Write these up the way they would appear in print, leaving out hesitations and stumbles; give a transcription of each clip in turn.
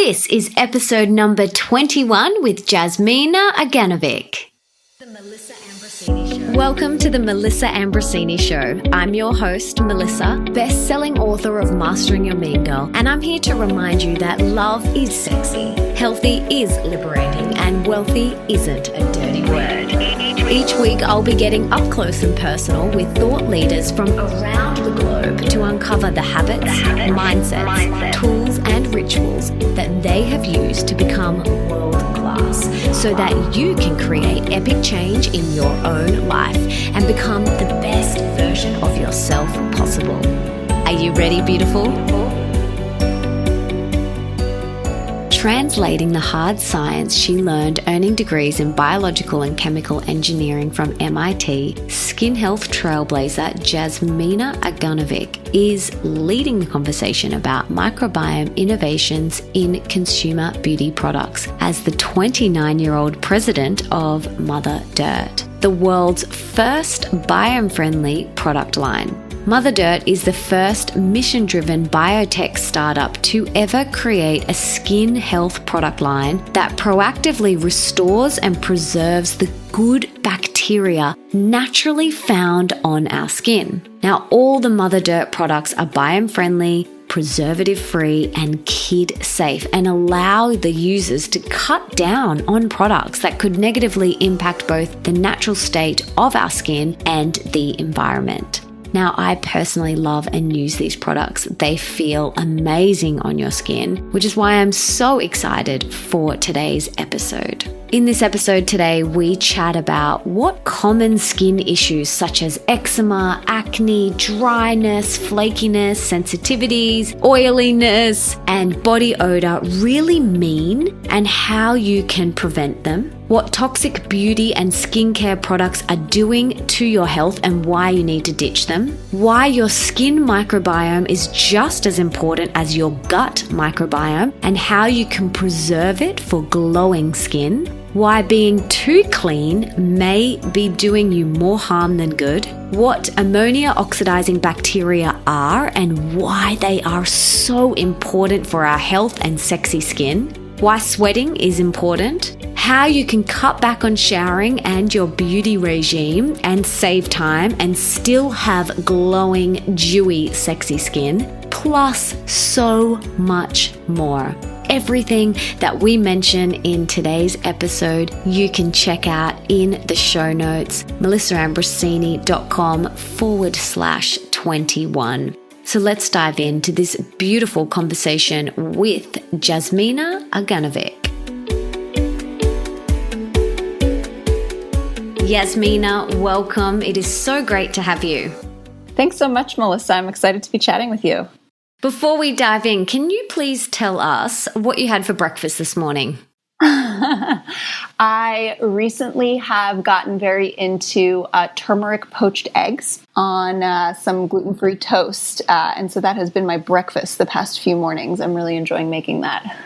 This is episode number 21 with Jasmina Aganovic. The Melissa Ambrosini Show. Welcome to the Melissa Ambrosini Show. I'm your host, Melissa, best-selling author of Mastering Your Mean Girl, and I'm here to remind you that love is sexy, healthy is liberating, and wealthy isn't a dirty word. Each week, I'll be getting up close and personal with thought leaders from around the globe to uncover the habits, mindsets, tools, and rituals that they have used to become world-class so that you can create epic change in your own life and become the best version of yourself possible. Are you ready, beautiful? Translating the hard science she learned earning degrees in biological and chemical engineering from MIT, skin health trailblazer Jasmina Aganovic is leading the conversation about microbiome innovations in consumer beauty products as the 29-year-old president of Mother Dirt, the world's first biome-friendly product line. Mother Dirt is the first mission-driven biotech startup to ever create a skin health product line that proactively restores and preserves the good bacteria naturally found on our skin. Now, all the Mother Dirt products are biome-friendly, preservative-free, and kid-safe, and allow the users to cut down on products that could negatively impact both the natural state of our skin and the environment. Now, I personally love and use these products. They feel amazing on your skin, which is why I'm so excited for today's episode. In this episode today, we chat about what common skin issues such as eczema, acne, dryness, flakiness, sensitivities, oiliness, and body odor really mean and how you can prevent them, what toxic beauty and skincare products are doing to your health and why you need to ditch them, why your skin microbiome is just as important as your gut microbiome and how you can preserve it for glowing skin, why being too clean may be doing you more harm than good, what ammonia oxidizing bacteria are and why they are so important for our health and sexy skin, why sweating is important, how you can cut back on showering and your beauty regime and save time and still have glowing, dewy, sexy skin, plus so much more. Everything that we mention in today's episode, you can check out in the show notes, melissaambrosini.com/21. So let's dive into this beautiful conversation with Jasmina Aganovic. Jasmina, welcome. It is so great to have you. Thanks so much, Melissa. I'm excited to be chatting with you. Before we dive in, can you please tell us what you had for breakfast this morning? I recently have gotten very into turmeric poached eggs on some gluten-free toast. And so that has been my breakfast the past few mornings. I'm really enjoying making that.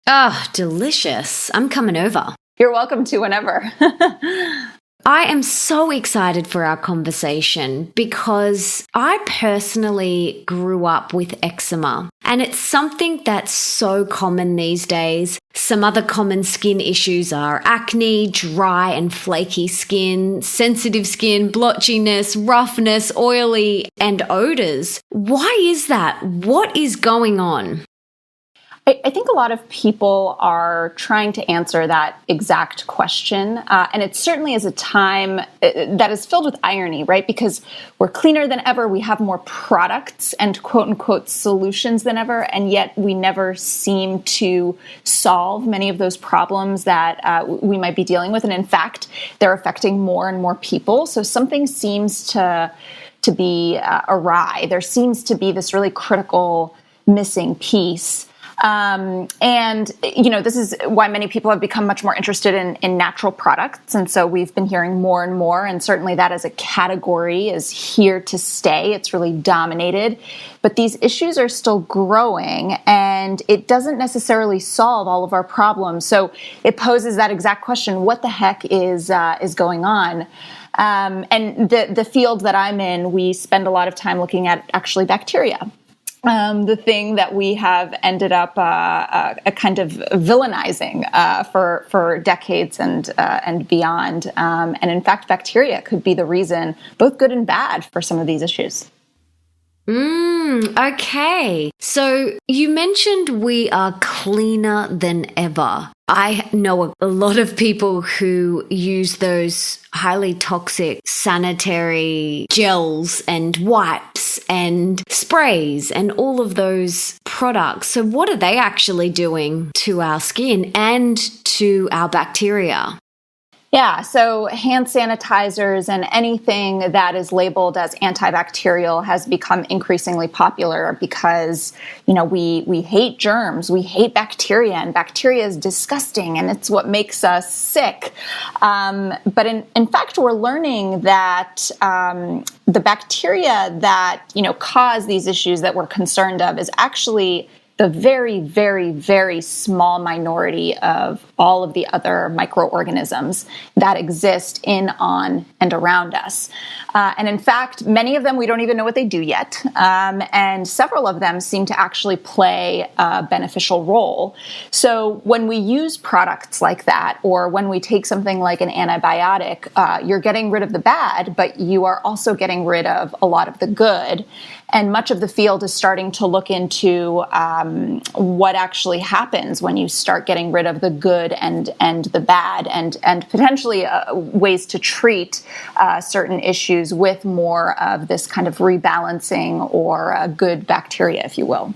Oh, delicious. I'm coming over. You're welcome to whenever. I am so excited for our conversation because I personally grew up with eczema and it's something that's so common these days. Some other common skin issues are acne, dry and flaky skin, sensitive skin, blotchiness, roughness, oily, and odors. Why is that? What is going on? I think a lot of people are trying to answer that exact question. And it certainly is a time that is filled with irony, right? Because we're cleaner than ever. We have more products and quote unquote solutions than ever. And yet we never seem to solve many of those problems that we might be dealing with. And in fact, they're affecting more and more people. So something seems to be awry. There seems to be this really critical missing piece. And, this is why many people have become much more interested in natural products. And so we've been hearing more and more, and certainly that as a category is here to stay. It's really dominated, but these issues are still growing and it doesn't necessarily solve all of our problems. So it poses that exact question, what the heck is going on? And the field that I'm in, we spend a lot of time looking at actually bacteria. the thing that we have ended up a kind of villainizing for decades and beyond. And in fact, bacteria could be the reason, both good and bad, for some of these issues. Okay. So you mentioned we are cleaner than ever. I know a lot of people who use those highly toxic sanitary gels and wipes and sprays and all of those products. So what are they actually doing to our skin and to our bacteria? Yeah, so hand sanitizers and anything that is labeled as antibacterial has become increasingly popular because, we hate germs, we hate bacteria, and bacteria is disgusting, and it's what makes us sick. But in fact, we're learning that the bacteria that, cause these issues that we're concerned of is actually the very, very, very small minority of all of the other microorganisms that exist in, on, and around us. And in fact, many of them, we don't even know what they do yet. And several of them seem to actually play a beneficial role. So when we use products like that, or when we take something like an antibiotic, you're getting rid of the bad, but you are also getting rid of a lot of the good. And much of the field is starting to look into what actually happens when you start getting rid of the good and the bad, and potentially ways to treat certain issues with more of this kind of rebalancing or good bacteria, if you will.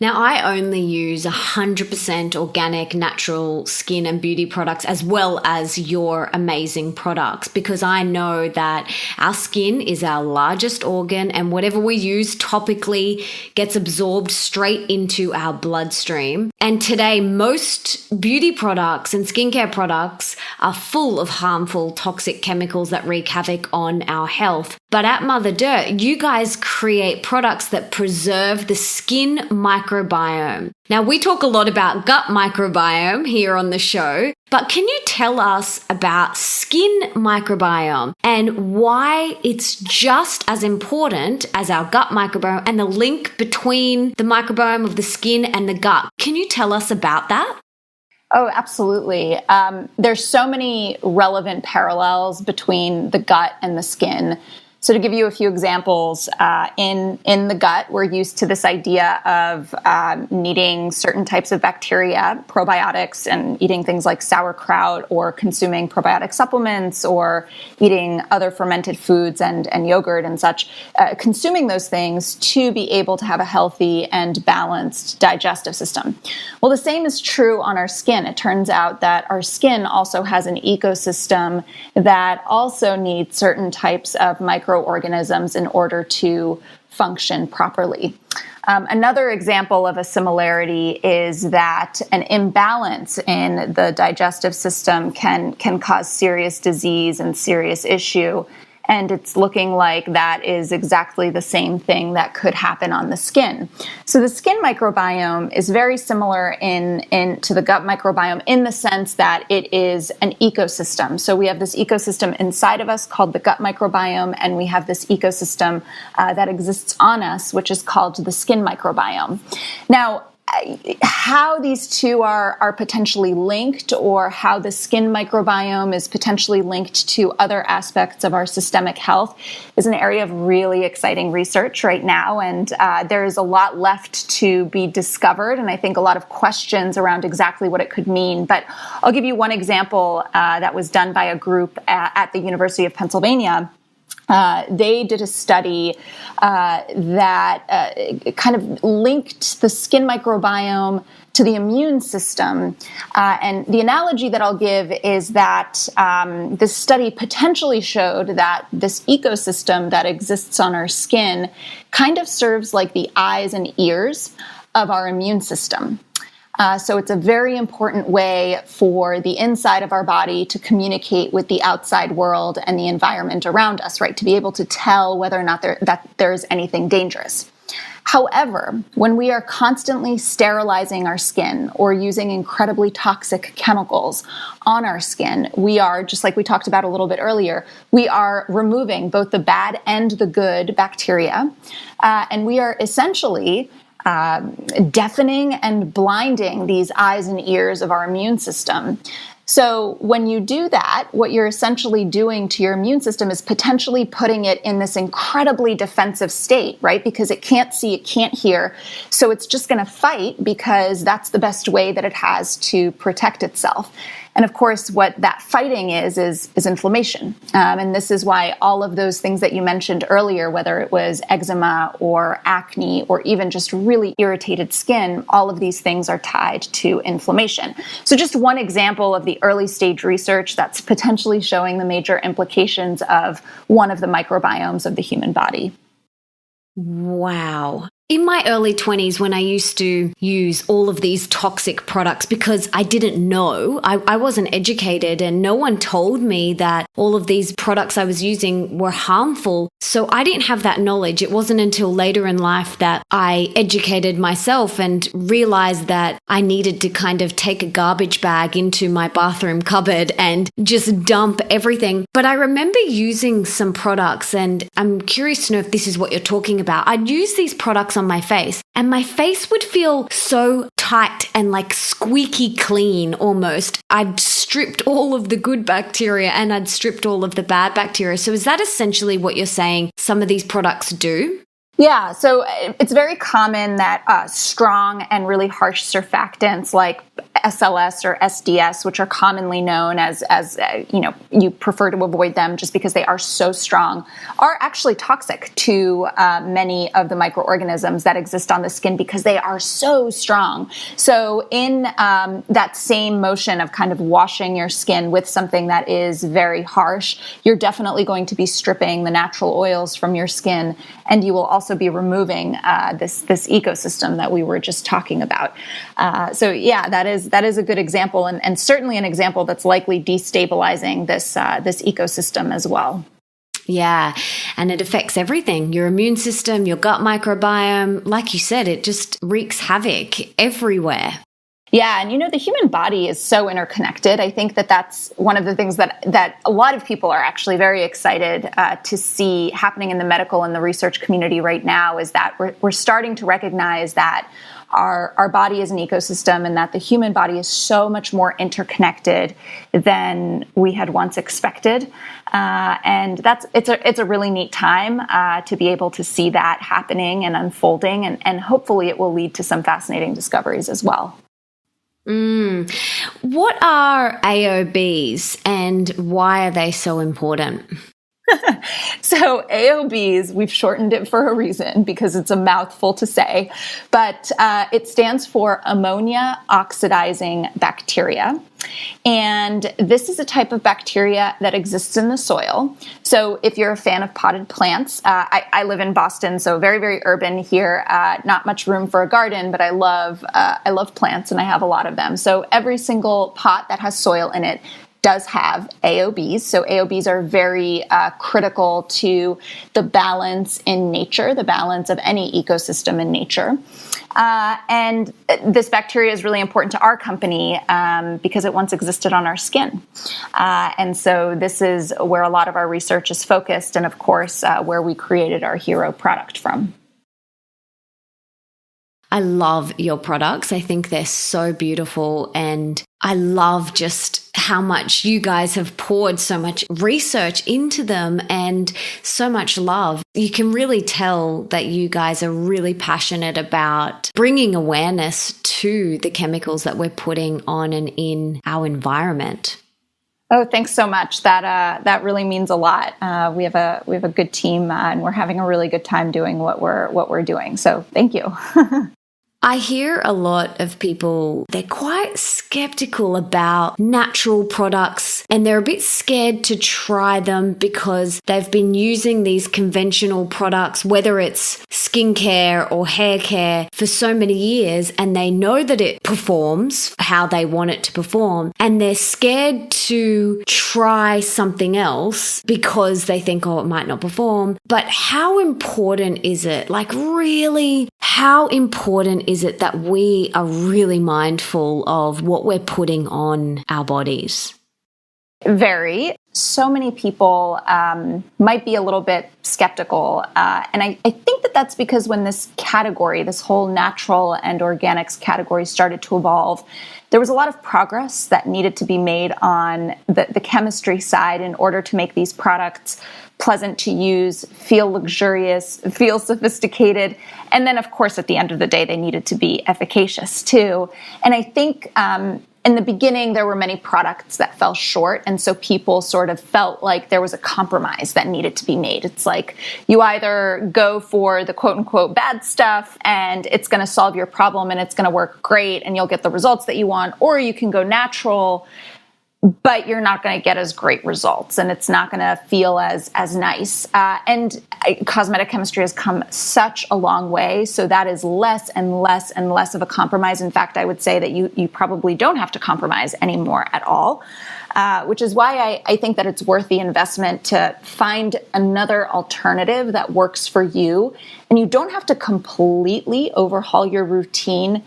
Now, I only use 100% organic, natural skin and beauty products, as well as your amazing products, because I know that our skin is our largest organ, and whatever we use topically gets absorbed straight into our bloodstream. And today, most beauty products and skincare products are full of harmful, toxic chemicals that wreak havoc on our health. But at Mother Dirt, you guys create products that preserve the skin microbiome. Now, we talk a lot about gut microbiome here on the show, but can you tell us about skin microbiome and why it's just as important as our gut microbiome and the link between the microbiome of the skin and the gut? Can you tell us about that? Oh, absolutely. There's so many relevant parallels between the gut and the skin. So to give you a few examples, in the gut, we're used to this idea of needing certain types of bacteria, probiotics, and eating things like sauerkraut, or consuming probiotic supplements, or eating other fermented foods and yogurt and such, consuming those things to be able to have a healthy and balanced digestive system. Well, the same is true on our skin. It turns out that our skin also has an ecosystem that also needs certain types of microorganisms in order to function properly. Another example of a similarity is that an imbalance in the digestive system can cause serious disease and serious issue. And it's looking like that is exactly the same thing that could happen on the skin. So the skin microbiome is very similar to the gut microbiome in the sense that it is an ecosystem. So we have this ecosystem inside of us called the gut microbiome, and we have this ecosystem that exists on us, which is called the skin microbiome. Now, how these two are potentially linked, or how the skin microbiome is potentially linked to other aspects of our systemic health, is an area of really exciting research right now. And there is a lot left to be discovered, and I think a lot of questions around exactly what it could mean. But I'll give you one example that was done by a group at the University of Pennsylvania. They did a study that kind of linked the skin microbiome to the immune system. And the analogy that I'll give is that this study potentially showed that this ecosystem that exists on our skin kind of serves like the eyes and ears of our immune system. So it's a very important way for the inside of our body to communicate with the outside world and the environment around us, right? To be able to tell whether or not there is anything dangerous. However, when we are constantly sterilizing our skin or using incredibly toxic chemicals on our skin, we are, just like we talked about a little bit earlier, we are removing both the bad and the good bacteria, and we are essentially deafening and blinding these eyes and ears of our immune system. So when you do that, what you're essentially doing to your immune system is potentially putting it in this incredibly defensive state, right? Because it can't see, it can't hear. So it's just going to fight because that's the best way that it has to protect itself. And of course, what that fighting is inflammation. And this is why all of those things that you mentioned earlier, whether it was eczema or acne or even just really irritated skin, all of these things are tied to inflammation. So just one example of the early stage research that's potentially showing the major implications of one of the microbiomes of the human body. Wow. In my early 20s, when I used to use all of these toxic products because I didn't know, I wasn't educated and no one told me that all of these products I was using were harmful. So I didn't have that knowledge. It wasn't until later in life that I educated myself and realized that I needed to kind of take a garbage bag into my bathroom cupboard and just dump everything. But I remember using some products, and I'm curious to know if this is what you're talking about. I'd use these products on my face and my face would feel so tight and like squeaky clean almost. I'd stripped all of the good bacteria and I'd stripped all of the bad bacteria. So is that essentially what you're saying some of these products do? Yeah, so it's very common that strong and really harsh surfactants like SLS or SDS, which are commonly known as you prefer to avoid them just because they are so strong, are actually toxic to many of the microorganisms that exist on the skin because they are so strong. So in that same motion of kind of washing your skin with something that is very harsh, you're definitely going to be stripping the natural oils from your skin, and you will also be removing this ecosystem that we were just talking about. So yeah, that is a good example, and certainly an example that's likely destabilizing this ecosystem as well. Yeah, and it affects everything, your immune system, your gut microbiome. Like you said, it just wreaks havoc everywhere. Yeah, and the human body is so interconnected. I think that that's one of the things that a lot of people are actually very excited to see happening in the medical and the research community right now, is that we're starting to recognize that our body is an ecosystem and that the human body is so much more interconnected than we had once expected. And it's a really neat time to be able to see that happening and unfolding, and hopefully it will lead to some fascinating discoveries as well. What are AOBs and why are they so important? So AOBs, we've shortened it for a reason because it's a mouthful to say, but it stands for ammonia oxidizing bacteria. And this is a type of bacteria that exists in the soil. So if you're a fan of potted plants, I live in Boston, so very, very urban here, not much room for a garden, but I love plants and I have a lot of them. So every single pot that has soil in it does have AOBs. So AOBs are very critical to the balance in nature, the balance of any ecosystem in nature. And this bacteria is really important to our company because it once existed on our skin. And so this is where a lot of our research is focused, and of course, where we created our hero product from. I love your products. I think they're so beautiful, and I love just how much you guys have poured so much research into them and so much love. You can really tell that you guys are really passionate about bringing awareness to the chemicals that we're putting on and in our environment. Oh, thanks so much. That really means a lot. We have a good team, and we're having a really good time doing what we're doing. So thank you. I hear a lot of people, they're quite skeptical about natural products and they're a bit scared to try them because they've been using these conventional products, whether it's skincare or hair care, for so many years, and they know that it performs how they want it to perform, and they're scared to try something else because they think, oh, it might not perform. But how important is it? Like, really, how important is it that we are really mindful of what we're putting on our bodies? Very. So many people might be a little bit skeptical. And I think that that's because when this category, this whole natural and organics category started to evolve, there was a lot of progress that needed to be made on the chemistry side in order to make these products pleasant to use, feel luxurious, feel sophisticated. And then, of course, at the end of the day, they needed to be efficacious too. And I think in the beginning, there were many products that fell short. And so people sort of felt like there was a compromise that needed to be made. It's like you either go for the quote unquote bad stuff and it's going to solve your problem and it's going to work great and you'll get the results that you want, or you can go natural, but you're not going to get as great results and it's not going to feel as nice. And cosmetic chemistry has come such a long way. So that is less and less and less of a compromise. In fact, I would say that you probably don't have to compromise anymore at all, which is why I think that it's worth the investment to find another alternative that works for you. And you don't have to completely overhaul your routine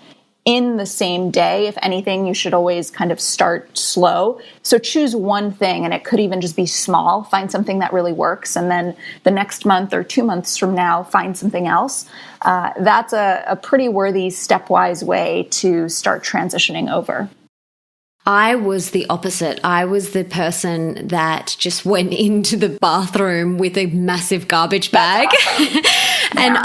in the same day. If anything, you should always kind of start slow. So choose one thing, and it could even just be small. Find something that really works, and then the next month or 2 months from now, find something else. That's a pretty worthy stepwise way to start transitioning over. I was the opposite. I was the person that just went into the bathroom with a massive garbage bag. And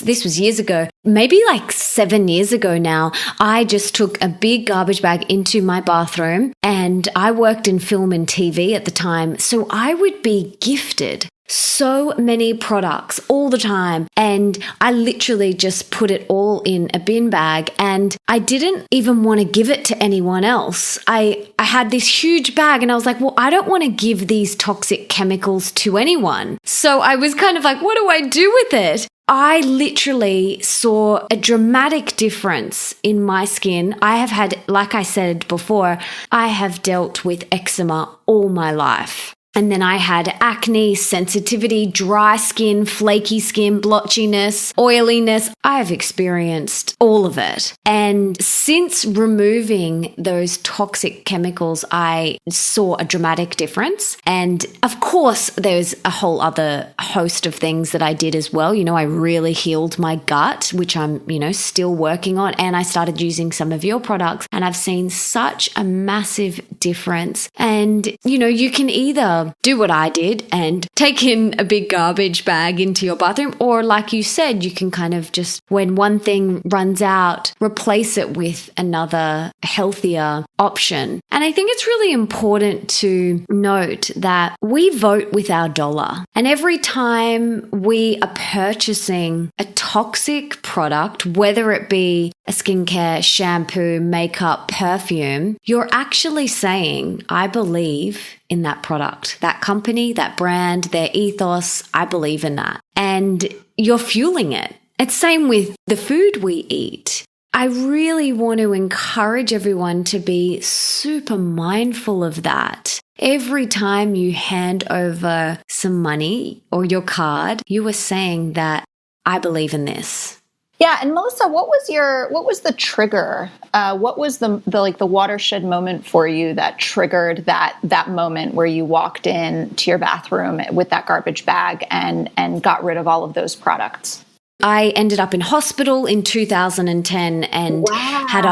this was years ago, maybe like 7 years ago now, I just took a big garbage bag into my bathroom, and I worked in film and TV at the time. So I would be gifted so many products all the time. And I literally just put it all in a bin bag, and I didn't even want to give it to anyone else. I had this huge bag and I was like, well, I don't want to give these toxic chemicals to anyone. So I was kind of like, what do I do with it? I literally saw a dramatic difference in my skin. I have had, like I said before, I have dealt with eczema all my life. And then I had acne, sensitivity, dry skin, flaky skin, blotchiness, oiliness. I have experienced all of it. And since removing those toxic chemicals, I saw a dramatic difference. And of course, there's a whole other host of things that I did as well. You know, I really healed my gut, which I'm, still working on. And I started using some of your products, and I've seen such a massive difference. And, you can either do what I did and take in a big garbage bag into your bathroom, or like you said, you can kind of just, when one thing runs out, replace it with another healthier option. And I think it's really important to note that we vote with our dollar. And every time we are purchasing a toxic product, whether it be a skincare, shampoo, makeup, perfume, you're actually saying, I believe in that product, that company, that brand, their ethos. I believe in that. And you're fueling it. It's same with the food we eat. I really want to encourage everyone to be super mindful of that. Every time you hand over some money or your card, you are saying that I believe in this. Yeah, and Melissa, what was the trigger? What was the watershed moment for you that triggered that moment where you walked in to your bathroom with that garbage bag and got rid of all of those products? I ended up in hospital in 2010 and had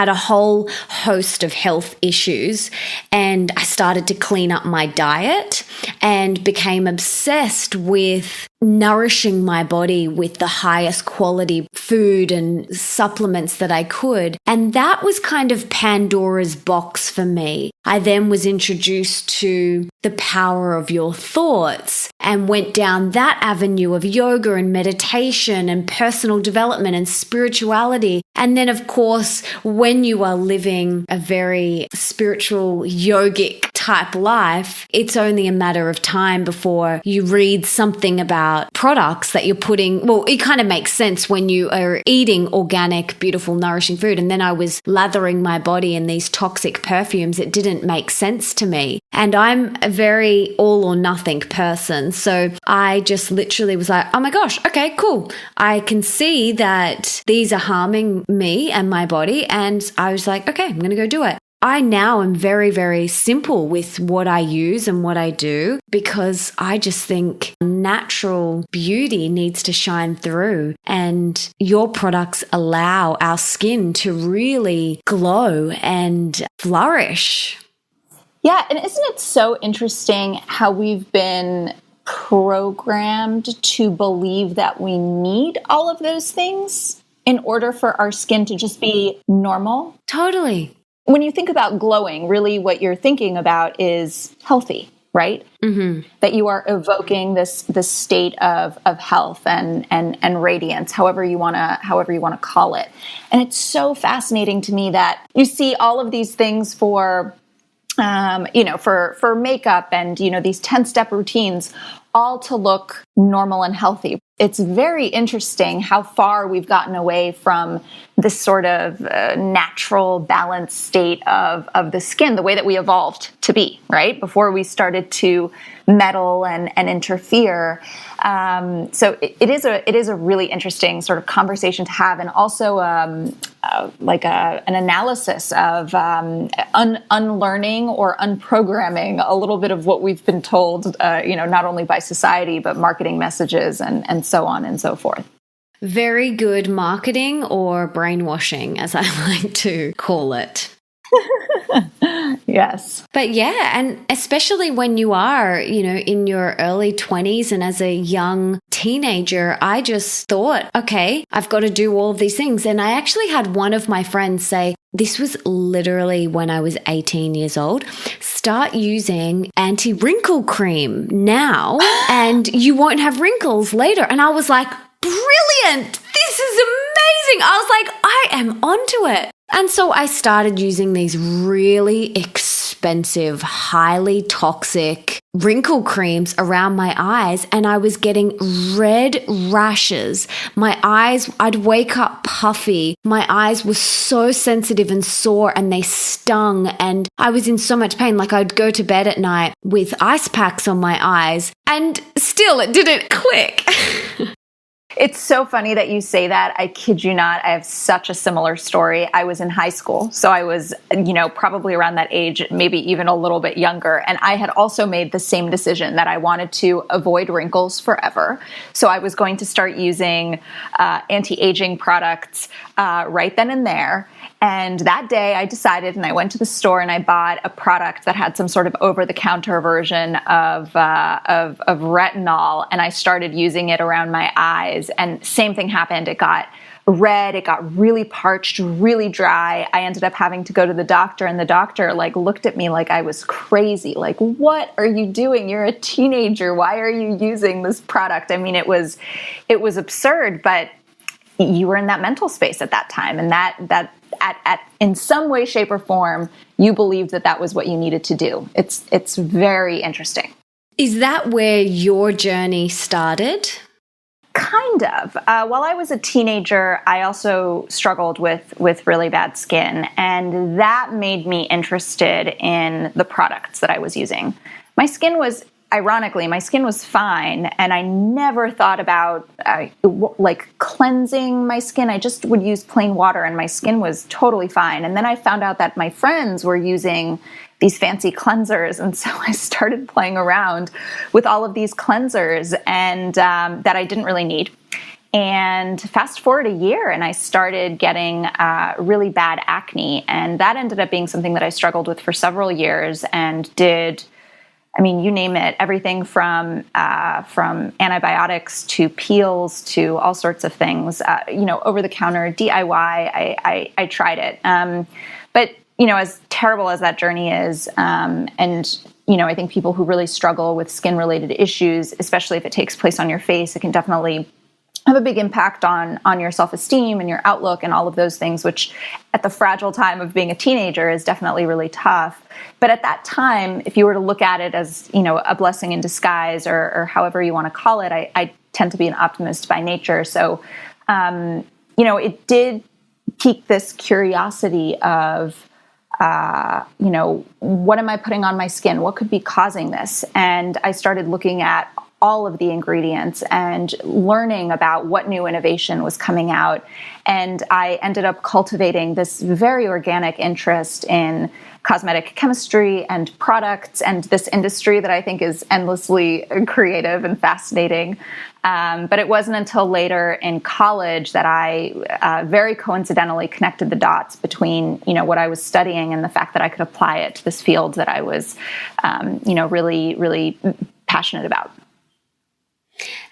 a whole host of health issues. And I started to clean up my diet and became obsessed with nourishing my body with the highest quality food and supplements that I could. And that was kind of Pandora's box for me. I then was introduced to the power of your thoughts and went down that avenue of yoga and meditation and personal development and spirituality. And then, of course, when you are living a very spiritual, yogic type life, it's only a matter of time before you read something about products that you're putting. Well, it kind of makes sense when you are eating organic, beautiful, nourishing food. And then I was lathering my body in these toxic perfumes. It didn't make sense to me. And I'm a very all or nothing person. So I just literally was like, oh my gosh, okay, cool. I can see that these are harming me and my body. And I was like, okay, I'm going to go do it. I now am very, very simple with what I use and what I do because I just think natural beauty needs to shine through, and your products allow our skin to really glow and flourish. Yeah, and isn't it so interesting how we've been programmed to believe that we need all of those things in order for our skin to just be normal? Totally. When you think about glowing, really what you're thinking about is healthy, right? Mm-hmm. That you are evoking this state of health and radiance, however you want to call it. And it's so fascinating to me that you see all of these things for makeup and, these 10-step routines, all to look normal and healthy. It's very interesting how far we've gotten away from this sort of natural balanced state of the skin, the way that we evolved to be, right? Before we started to meddle and interfere. So it is a really interesting sort of conversation to have, and also an analysis of unlearning or unprogramming a little bit of what we've been told, not only by society, but marketing messages and so on and so forth. Very good marketing, or brainwashing, as I like to call it. Yes. But yeah, and especially when you are, in your early 20s and as a young teenager, I just thought, okay, I've got to do all of these things. And I actually had one of my friends say, this was literally when I was 18 years old, start using anti-wrinkle cream now and you won't have wrinkles later. And I was like, brilliant. This is amazing. I was like, I am onto it. And so I started using these really expensive, highly toxic wrinkle creams around my eyes, and I was getting red rashes. My eyes, I'd wake up puffy. My eyes were so sensitive and sore, and they stung, and I was in so much pain. Like, I'd go to bed at night with ice packs on my eyes, and still it didn't click. It's so funny that you say that. I kid you not. I have such a similar story. I was in high school, so I was, probably around that age, maybe even a little bit younger. And I had also made the same decision that I wanted to avoid wrinkles forever. So I was going to start using anti-aging products right then and there. And that day I decided, and I went to the store and I bought a product that had some sort of over-the-counter version of retinol, and I started using it around my eyes. And same thing happened. It got red, it got really parched, really dry. I ended up having to go to the doctor, and the doctor looked at me like I was crazy. Like, what are you doing? You're a teenager. Why are you using this product? I mean, it was absurd, but you were in that mental space at that time, and that in some way, shape, or form, you believed that was what you needed to do. It's very interesting. Is that where your journey started? Kind of. While I was a teenager, I also struggled with really bad skin, and that made me interested in the products that I was using. Ironically, my skin was fine, and I never thought about cleansing my skin. I just would use plain water, and my skin was totally fine. And then I found out that my friends were using these fancy cleansers, and so I started playing around with all of these cleansers, and that I didn't really need. And fast forward a year, and I started getting really bad acne, and that ended up being something that I struggled with for several years and did I mean, you name it, everything from antibiotics to peels to all sorts of things, over-the-counter, DIY, I tried it. But, as terrible as that journey is, I think people who really struggle with skin-related issues, especially if it takes place on your face, it can definitely have a big impact on your self-esteem and your outlook and all of those things, which at the fragile time of being a teenager is definitely really tough. But at that time, if you were to look at it as, a blessing in disguise or however you want to call it, I tend to be an optimist by nature. So, it did pique this curiosity of, what am I putting on my skin? What could be causing this? And I started looking at all of the ingredients and learning about what new innovation was coming out. And I ended up cultivating this very organic interest in cosmetic chemistry and products and this industry that I think is endlessly creative and fascinating. But it wasn't until later in college that I very coincidentally connected the dots between, what I was studying and the fact that I could apply it to this field that I was, really, really passionate about.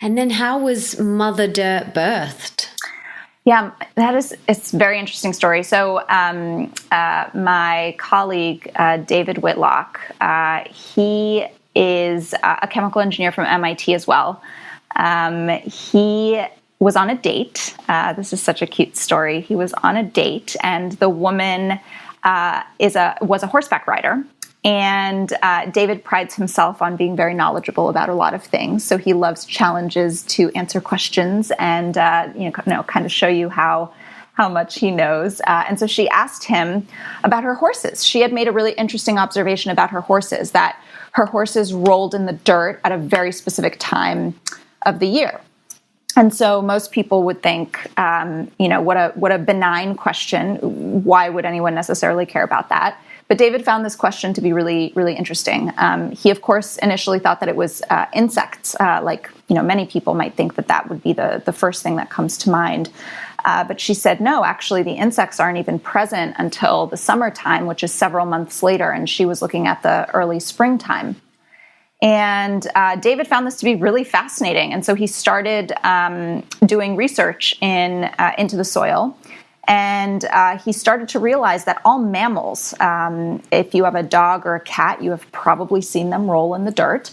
And then how was Mother Dirt birthed? Yeah, it's a very interesting story. So my colleague, David Whitlock, he is a chemical engineer from MIT as well. He was on a date. This is such a cute story. He was on a date, and the woman was a horseback rider. And David prides himself on being very knowledgeable about a lot of things. So he loves challenges to answer questions and kind of show you how much he knows. And so she asked him about her horses. She had made a really interesting observation about her horses, that her horses rolled in the dirt at a very specific time of the year. And so most people would think, what a benign question. Why would anyone necessarily care about that? But David found this question to be really, really interesting. He, of course, initially thought that it was insects, many people might think that would be the first thing that comes to mind. But she said, no, actually, the insects aren't even present until the summertime, which is several months later. And she was looking at the early springtime. And David found this to be really fascinating. And so he started doing research into the soil. And he started to realize that all mammals, if you have a dog or a cat, you have probably seen them roll in the dirt.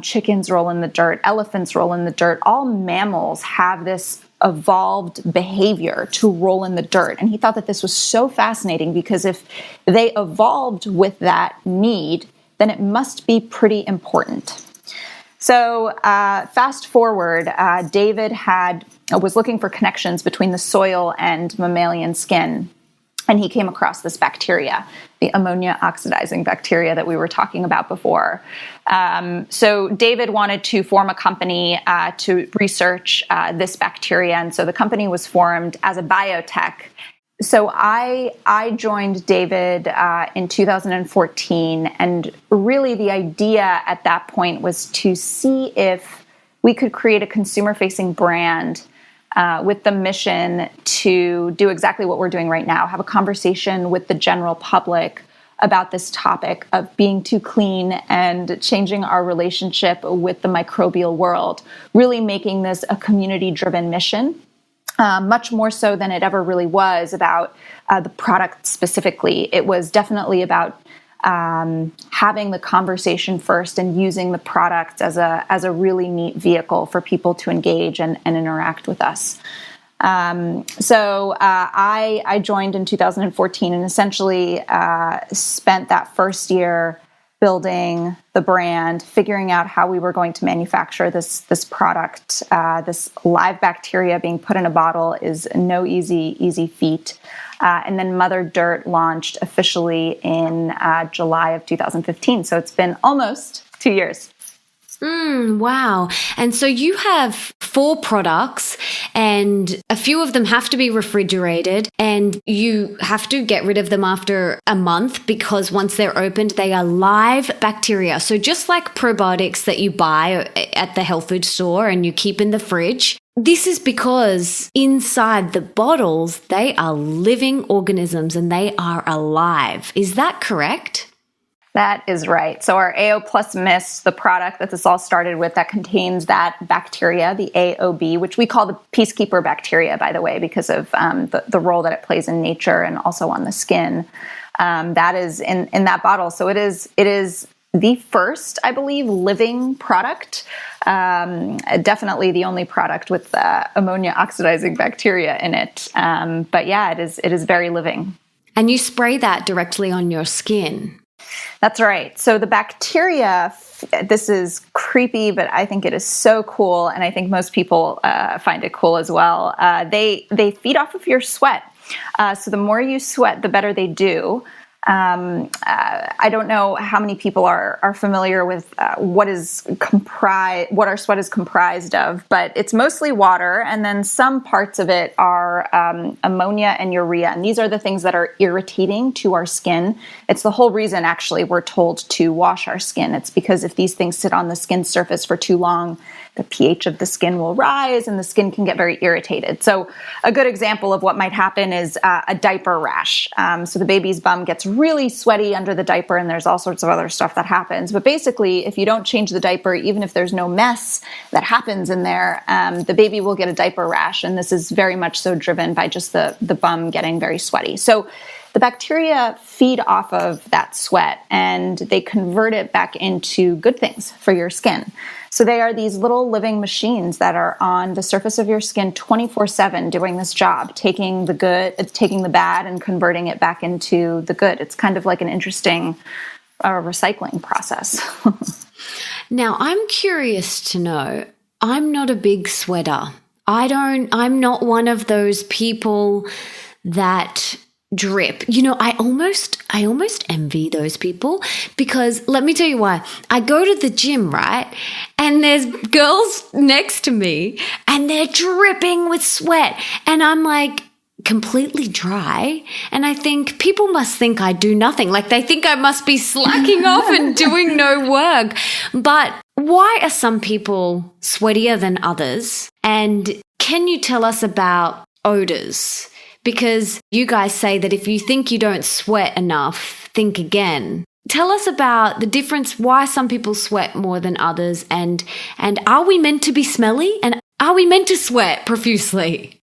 Chickens roll in the dirt. Elephants roll in the dirt. All mammals have this evolved behavior to roll in the dirt. And he thought that this was so fascinating because if they evolved with that need, then it must be pretty important. So fast forward, David was looking for connections between the soil and mammalian skin. And he came across this bacteria, the ammonia oxidizing bacteria that we were talking about before. So David wanted to form a company to research this bacteria. And so the company was formed as a biotech. So I joined David in 2014, and really the idea at that point was to see if we could create a consumer-facing brand with the mission to do exactly what we're doing right now, have a conversation with the general public about this topic of being too clean and changing our relationship with the microbial world, really making this a community-driven mission. Much more so than it ever really was about the product specifically. It was definitely about having the conversation first and using the product as a really neat vehicle for people to engage and interact with us. So I joined in 2014 and essentially spent that first year building the brand, figuring out how we were going to manufacture this product. This live bacteria being put in a bottle is no easy feat. And then Mother Dirt launched officially in July of 2015. So it's been almost 2 years. Wow. And so you have 4 products and a few of them have to be refrigerated and you have to get rid of them after a month because once they're opened, they are live bacteria. So just like probiotics that you buy at the health food store and you keep in the fridge, this is because inside the bottles, they are living organisms and they are alive. Is that correct? That is right. So our AO Plus Mist, the product that this all started with, that contains that bacteria, the AOB, which we call the peacekeeper bacteria, by the way, because of the role that it plays in nature and also on the skin. That is in that bottle. So it is the first, I believe, living product. Definitely the only product with ammonia oxidizing bacteria in it. But yeah, it is very living. And you spray that directly on your skin. That's right. So the bacteria, this is creepy, but I think it is so cool. And I think most people find it cool as well. They feed off of your sweat. So the more you sweat, the better they do. I don't know how many people are familiar with what our sweat is comprised of, but it's mostly water, and then some parts of it are ammonia and urea, and these are the things that are irritating to our skin. It's the whole reason, actually, we're told to wash our skin. It's because if these things sit on the skin surface for too long, the pH of the skin will rise and the skin can get very irritated. So a good example of what might happen is a diaper rash. So the baby's bum gets really sweaty under the diaper, and there's all sorts of other stuff that happens. But basically, if you don't change the diaper, even if there's no mess that happens in there, the baby will get a diaper rash. And this is very much so driven by just the bum getting very sweaty. So the bacteria feed off of that sweat and they convert it back into good things for your skin. So they are these little living machines that are on the surface of your skin 24/7 doing this job, taking the bad and converting it back into the good. It's kind of like an interesting recycling process. Now, I'm curious to know, I'm not a big sweater. I'm not one of those people that drip. I almost envy those people, because let me tell you why. I go to the gym, right? And there's girls next to me and they're dripping with sweat. And I'm like completely dry. And I think people must think I do nothing. Like they think I must be slacking off and doing no work. But why are some people sweatier than others? And can you tell us about odors? Because you guys say that if you think you don't sweat enough, think again. Tell us about the difference, why some people sweat more than others, and are we meant to be smelly? And are we meant to sweat profusely?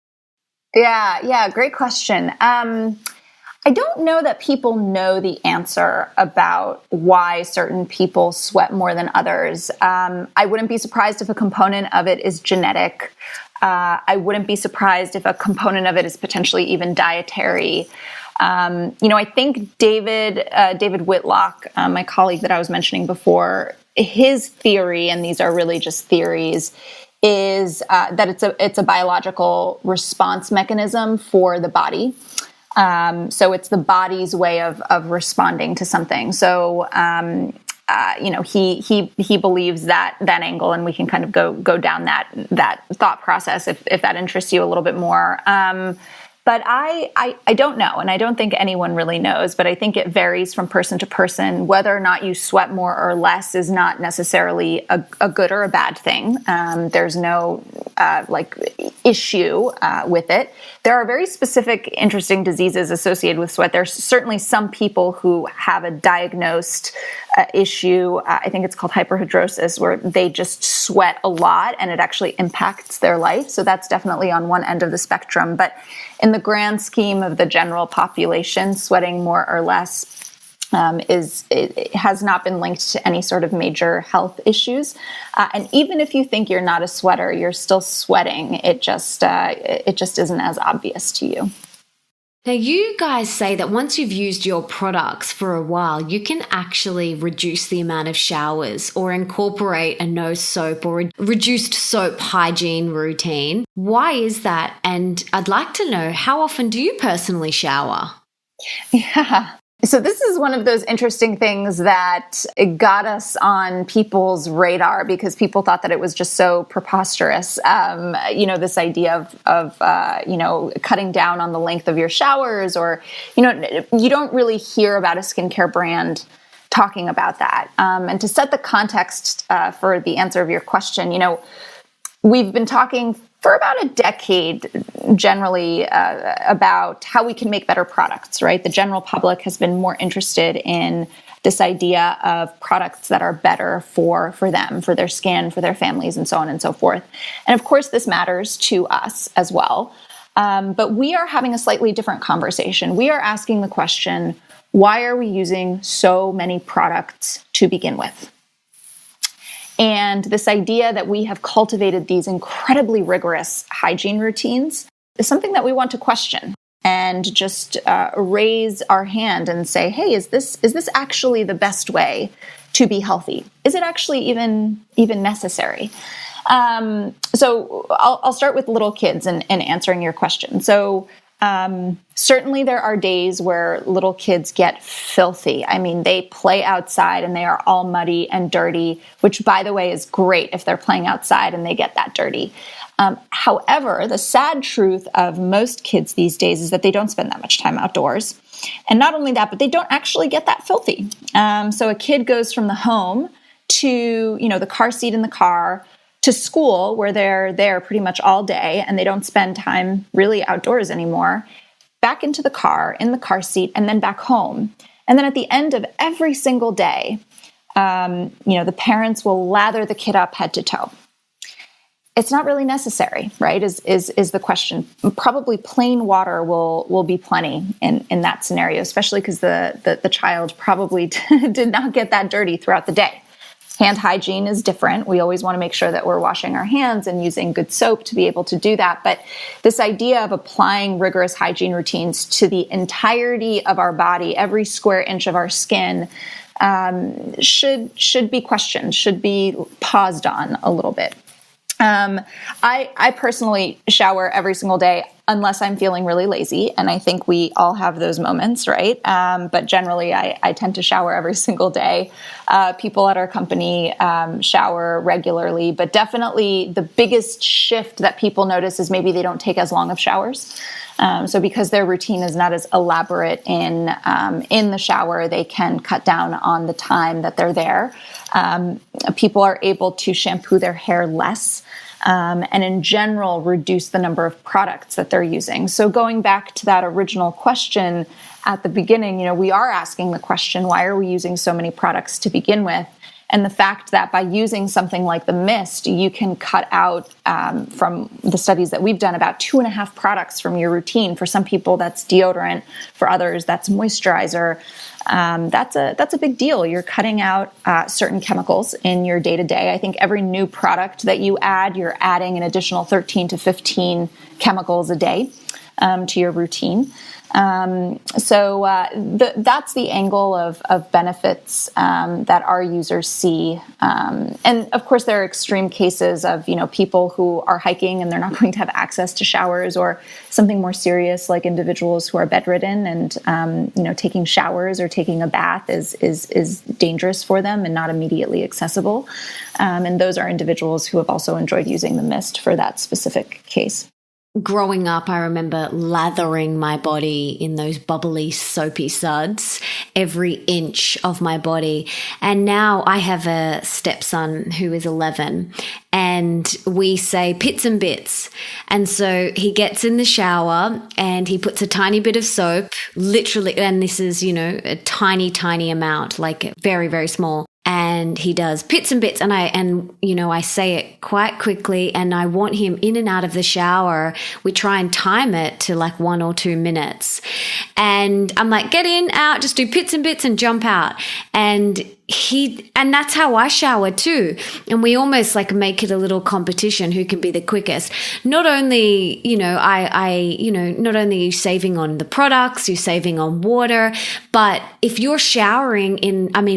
Yeah, great question. I don't know that people know the answer about why certain people sweat more than others. I wouldn't be surprised if a component of it is genetic. I wouldn't be surprised if a component of it is potentially even dietary. I think David Whitlock, my colleague that I was mentioning before, his theory, and these are really just theories, is that it's a biological response mechanism for the body. So it's the body's way of responding to something. So he believes that angle, and we can kind of go down that thought process if that interests you a little bit more. But I don't know, and I don't think anyone really knows, but I think it varies from person to person. Whether or not you sweat more or less is not necessarily a good or a bad thing. There's no issue with it. There are very specific, interesting diseases associated with sweat. There's certainly some people who have a diagnosed issue. I think it's called hyperhidrosis, where they just sweat a lot and it actually impacts their life. So that's definitely on one end of the spectrum. But in the grand scheme of the general population, sweating more or less it has not been linked to any sort of major health issues. And even if you think you're not a sweater, you're still sweating. It just isn't as obvious to you. Now, you guys say that once you've used your products for a while, you can actually reduce the amount of showers or incorporate a no soap or a reduced soap hygiene routine. Why is that? And I'd like to know, how often do you personally shower? Yeah. So this is one of those interesting things that it got us on people's radar because people thought that it was just so preposterous. This idea of cutting down on the length of your showers, or, you don't really hear about a skincare brand talking about that. And to set the context for the answer of your question, we've been talking for about a decade generally about how we can make better products, right? The general public has been more interested in this idea of products that are better for them, for their skin, for their families, and so on and so forth. And of course, this matters to us as well. But we are having a slightly different conversation. We are asking the question, why are we using so many products to begin with? And this idea that we have cultivated these incredibly rigorous hygiene routines is something that we want to question and just raise our hand and say, hey, is this actually the best way to be healthy? Is it actually even necessary? So I'll start with little kids and answering your question. So certainly there are days where little kids get filthy. I mean, they play outside and they are all muddy and dirty, which, by the way, is great if they're playing outside and they get that dirty. However, the sad truth of most kids these days is that they don't spend that much time outdoors. And not only that, but they don't actually get that filthy. So a kid goes from the home to, the car seat in the car, to school, where they're there pretty much all day and they don't spend time really outdoors anymore, back into the car, in the car seat, and then back home. And then at the end of every single day, the parents will lather the kid up head to toe. It's not really necessary, right, is the question. Probably plain water will be plenty in that scenario, especially because the child probably did not get that dirty throughout the day. Hand hygiene is different. We always want to make sure that we're washing our hands and using good soap to be able to do that. But this idea of applying rigorous hygiene routines to the entirety of our body, every square inch of our skin, should be questioned, should be paused on a little bit. I personally shower every single day unless I'm feeling really lazy. And I think we all have those moments, right? But generally, I tend to shower every single day. People at our company shower regularly, but definitely the biggest shift that people notice is maybe they don't take as long of showers. So because their routine is not as elaborate in the shower, they can cut down on the time that they're there. People are able to shampoo their hair less. And in general, reduce the number of products that they're using. So going back to that original question at the beginning, we are asking the question, why are we using so many products to begin with? And the fact that by using something like the mist, you can cut out, from the studies that we've done, about 2.5 products from your routine. For some people, that's deodorant. For others, that's moisturizer. That's a big deal. You're cutting out certain chemicals in your day-to-day. I think every new product that you add, you're adding an additional 13 to 15 chemicals a day to your routine. So that's the angle of benefits that our users see. And of course, there are extreme cases of, people who are hiking and they're not going to have access to showers, or something more serious like individuals who are bedridden and, taking showers or taking a bath is dangerous for them and not immediately accessible. And those are individuals who have also enjoyed using the mist for that specific case. Growing up, I remember lathering my body in those bubbly, soapy suds, every inch of my body. And now I have a stepson who is 11, and we say pits and bits. And so he gets in the shower and he puts a tiny bit of soap, literally, and this is, a tiny, tiny amount, like very, very small. And he does pits and bits, and I say it quite quickly, and I want him in and out of the shower. We try and time it to like 1 or 2 minutes. And I'm like, get in, out, just do pits and bits and jump out. And that's how I shower too. And we almost like make it a little competition who can be the quickest. Not only, not only are you saving on the products, you're saving on water, but if you're showering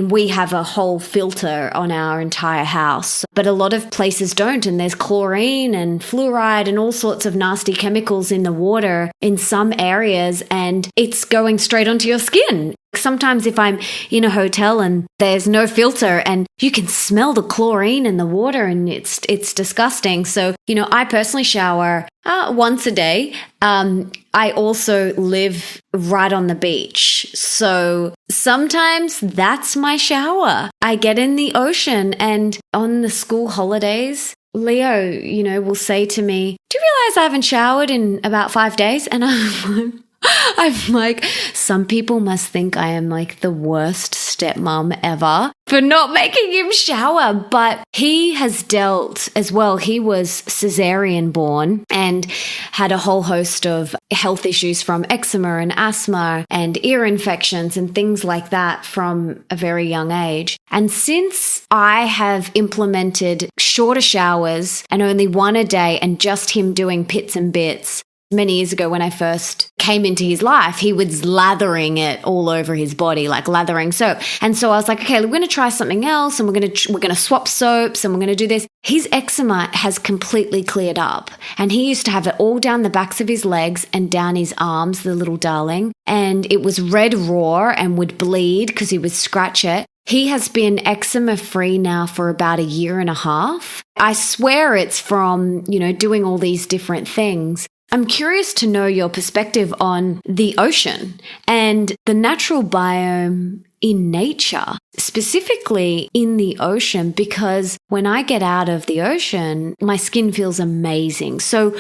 we have a whole filter on our entire house, but a lot of places don't. And there's chlorine and fluoride and all sorts of nasty chemicals in the water in some areas, and it's going straight onto your skin. Sometimes if I'm in a hotel and there's no filter and you can smell the chlorine in the water and it's disgusting. So, I personally shower once a day. I also live right on the beach. So sometimes that's my shower. I get in the ocean, and on the school holidays, Leo, will say to me, do you realize I haven't showered in about 5 days? And I'm like, some people must think I am like the worst stepmom ever for not making him shower. But he has dealt as well. He was cesarean born and had a whole host of health issues from eczema and asthma and ear infections and things like that from a very young age. And since I have implemented shorter showers and only one a day and just him doing pits and bits, many years ago when I first came into his life, he was lathering it all over his body, like lathering soap. And so I was like, okay, we're going to try something else and we're going to swap soaps and we're going to do this. His eczema has completely cleared up. And he used to have it all down the backs of his legs and down his arms, the little darling. And it was red raw and would bleed because he would scratch it. He has been eczema free now for about 1.5 years. I swear it's from, doing all these different things. I'm curious to know your perspective on the ocean and the natural biome in nature, specifically in the ocean, because when I get out of the ocean, my skin feels amazing. So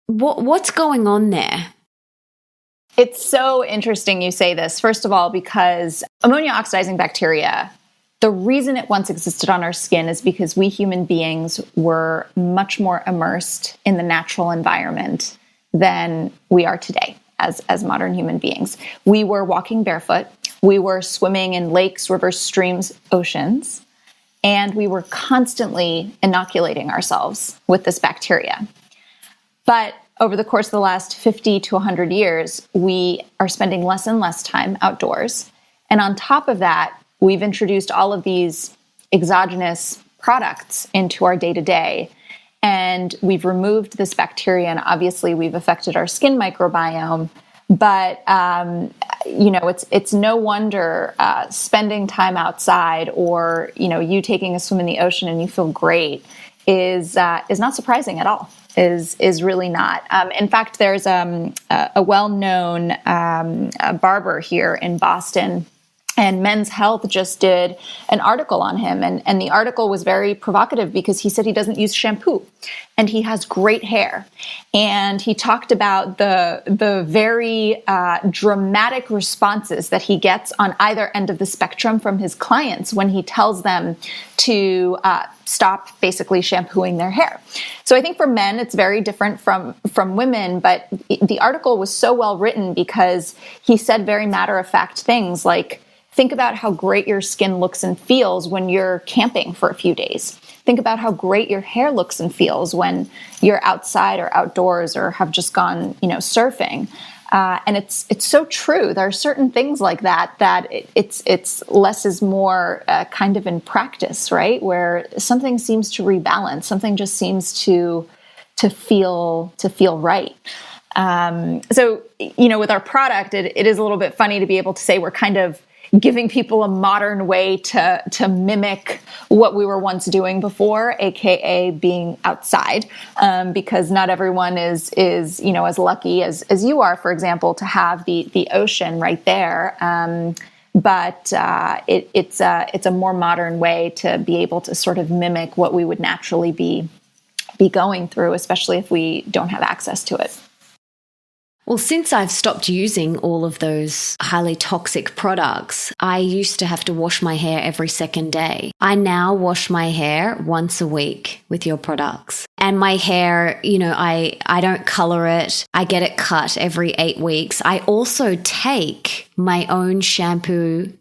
what's going on there? It's so interesting you say this, first of all, because ammonia oxidizing bacteria, the reason it once existed on our skin is because we human beings were much more immersed in the natural environment than we are today as modern human beings. We were walking barefoot. We were swimming in lakes, rivers, streams, oceans, and we were constantly inoculating ourselves with this bacteria. But over the course of the last 50 to 100 years, we are spending less and less time outdoors. And on top of that, we've introduced all of these exogenous products into our day-to-day. And we've removed this bacteria, and obviously we've affected our skin microbiome. But it's no wonder spending time outside, or you taking a swim in the ocean and you feel great, is not surprising at all. Is really not. In fact, there's a well-known barber here in Boston. And Men's Health just did an article on him. And the article was very provocative because he said he doesn't use shampoo and he has great hair. And he talked about the very dramatic responses that he gets on either end of the spectrum from his clients when he tells them to stop basically shampooing their hair. So I think for men, it's very different from women. But the article was so well written because he said very matter-of-fact things like, think about how great your skin looks and feels when you're camping for a few days. Think about how great your hair looks and feels when you're outside or outdoors or have just gone, surfing. And it's so true. There are certain things like that it's less is more kind of in practice, right? Where something seems to rebalance, something just seems to feel right. So with our product, it is a little bit funny to be able to say we're kind of giving people a modern way to mimic what we were once doing before, aka being outside, because not everyone is as lucky as you are, for example, to have the ocean right there. But it's a more modern way to be able to sort of mimic what we would naturally be going through, especially if we don't have access to it. Well, since I've stopped using all of those highly toxic products, I used to have to wash my hair every second day. I now wash my hair once a week with your products. And my hair, I don't color it. I get it cut every 8 weeks. I also take my own shampoo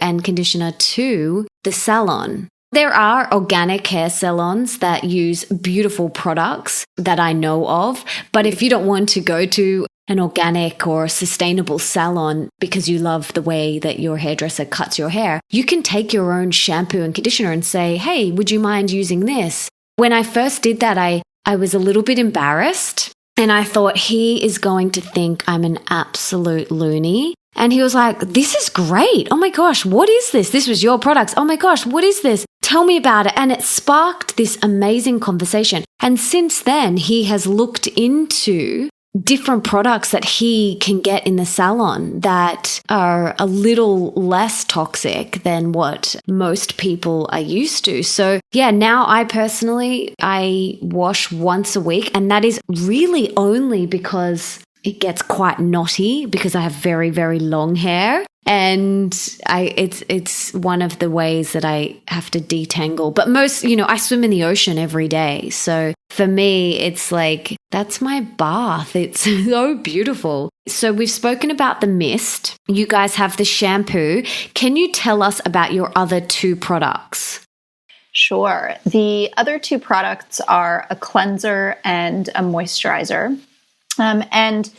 and conditioner to the salon. There are organic hair salons that use beautiful products that I know of, but if you don't want to go to an organic or sustainable salon because you love the way that your hairdresser cuts your hair, you can take your own shampoo and conditioner and say, hey, would you mind using this? When I first did that, I was a little bit embarrassed and I thought he is going to think I'm an absolute loony. And he was like, this is great. Oh my gosh, what is this? This was your products. Oh my gosh, what is this? Tell me about it. And it sparked this amazing conversation. And since then, he has looked into different products that he can get in the salon that are a little less toxic than what most people are used to. So yeah, now I wash once a week, and that is really only because it gets quite knotty because I have very, very long hair. And it's one of the ways that I have to detangle. But I swim in the ocean every day. So for me, it's like, that's my bath. It's so beautiful. So we've spoken about the mist. You guys have the shampoo. Can you tell us about your other two products? Sure. The other two products are a cleanser and a moisturizer. And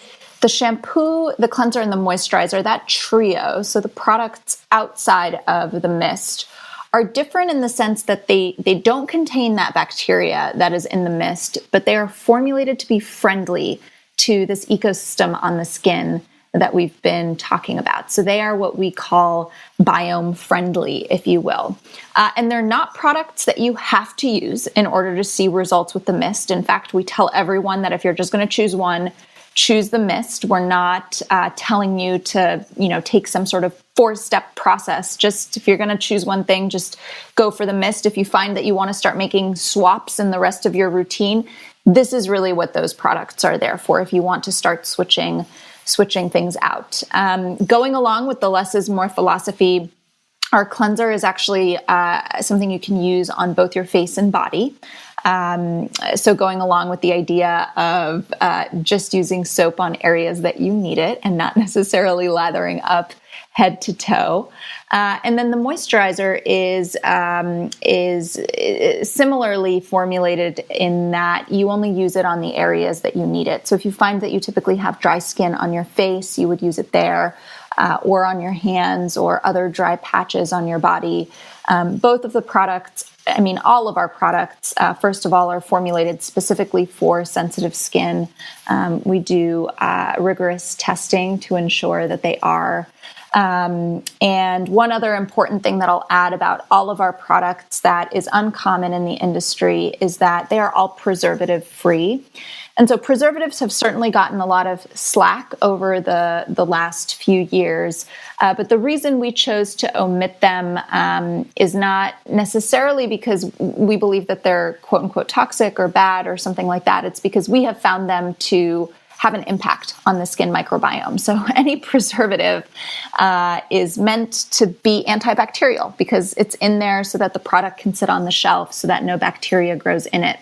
the shampoo, the cleanser, and the moisturizer, that trio, so the products outside of the mist, are different in the sense that they don't contain that bacteria that is in the mist, but they are formulated to be friendly to this ecosystem on the skin that we've been talking about. So they are what we call biome-friendly, if you will. And they're not products that you have to use in order to see results with the mist. In fact, we tell everyone that if you're just going to choose one, choose the mist. We're not telling you to, take some sort of 4-step process. Just if you're going to choose one thing, just go for the mist. If you find that you want to start making swaps in the rest of your routine, this is really what those products are there for. If you want to start switching things out. Going along with the less is more philosophy, our cleanser is actually something you can use on both your face and body. So going along with the idea of just using soap on areas that you need it and not necessarily lathering up head to toe. And then the moisturizer is similarly formulated in that you only use it on the areas that you need it. So if you find that you typically have dry skin on your face, you would use it there, or on your hands or other dry patches on your body. Both of the products, all of our products, first of all, are formulated specifically for sensitive skin. We do rigorous testing to ensure that they are. And one other important thing that I'll add about all of our products that is uncommon in the industry is that they are all preservative-free. And so preservatives have certainly gotten a lot of slack over the last few years. But the reason we chose to omit them is not necessarily because we believe that they're quote unquote toxic or bad or something like that. It's because we have found them to have an impact on the skin microbiome. So any preservative is meant to be antibacterial because it's in there so that the product can sit on the shelf so that no bacteria grows in it.